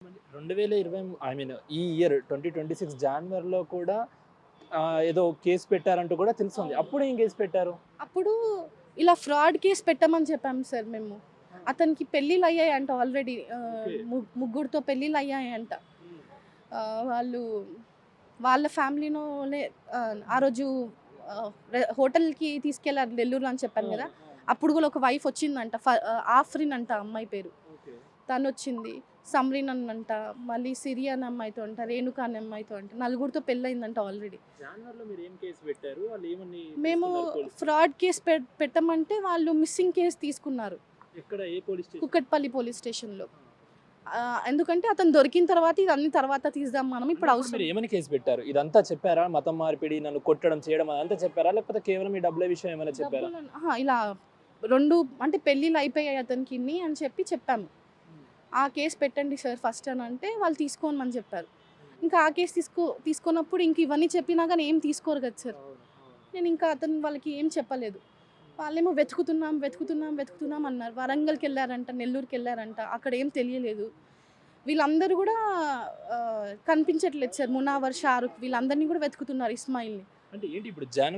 2020 I mean ఈ year 2026 జాన్వరిలో కూడా ఏదో కేసు పెట్టారంటూ కూడా తెలుస్తుంది. అవును. అప్పుడు ఏం కేసు పెట్టారు? అప్పుడు ఇలా ఫ్రాడ్ కేస్ పెట్టమని చెప్పాము సార్ మేము. అతనికి పెళ్ళిళ్ళు అయ్యాయంట ఆల్రెడీ. ఓకే. ముగ్గురితో పెళ్ళిళ్ళు అయ్యాయంట. వాళ్ళు వాళ్ళ ఫ్యామిలీలోనే ఆ రోజు హోటల్‌కి తీసుకెళ్లారు నెల్లూరులో అని చెప్పాను కదా! అప్పుడు కూడా ఒక వైఫ్ వచ్చిందంట. ఆఫ్రిన్ అంట అమ్మాయి పేరు. ఓకే. తనొచ్చింది. సమ్రీన్ అనంట, మళ్ళీ సిరి అనే అమ్మాయితో అంట, రేణుక అనే అమ్మాయితో అంట. నలుగురితో పెళ్ళయిందంట ఆల్రెడీ. జాన్వరిలో మీరు ఏం కేసు పెట్టారు? వాళ్ళు ఏమని మేము తీసుకున్నారు పోలీసులు? ఫ్రాడ్ కేస్ పెట్టమంటే వాళ్ళు మిస్సింగ్ కేస్ తీసుకున్నారు. ఎక్కడ ఏ పోలీస్ స్టేషన్? కుక్కట్పల్లి పోలీస్ స్టేషన్‌లో. ఎందుకంటే అతను దొరికిన తర్వాత ఇదన్నీ తర్వాత తీద్దాం మనం. ఇప్పుడు మీరు అవసరం ఏమని కేసు పెట్టారు? ఇదంతా చెప్పారా? మతం మార్పిడి, నన్ను కొట్టడం, చేయడం అదంతా చెప్పారా? లేకపోతే కేవలం ఈ డబ్బుల విషయం ఏమైనా చెప్పారా? డబ్బులను ఇలా 2 అంటే పెళ్ళిళ్ళు అయిపోయాయి అతనికిన్ని అని చెప్పాము. ఆ కేస్ పెట్టండి సార్ ఫస్ట్ అని అంటే వాళ్ళు తీసుకోమని చెప్పారు. ఇంకా ఆ కేసు తీసుకున్నప్పుడు ఇంక ఇవన్నీ చెప్పినా కానీ ఏం తీసుకోరు కదా సార్. నేను ఇంకా వాళ్ళకి ఏం చెప్పలేదు. వాళ్ళేమో వెతుకుతున్నాం అన్నారు. వరంగల్‌కి వెళ్ళారంట, నెల్లూరుకి వెళ్ళారంట. అక్కడ ఏం తెలియలేదు. వీళ్ళందరూ కూడా కనిపించట్లేదు సార్. మునావర్, షారుఖ్ వీళ్ళందరినీ కూడా వెతుకుతున్నారు ఇస్మాయిల్‌ని. అంటే ఏంటి ఇప్పుడు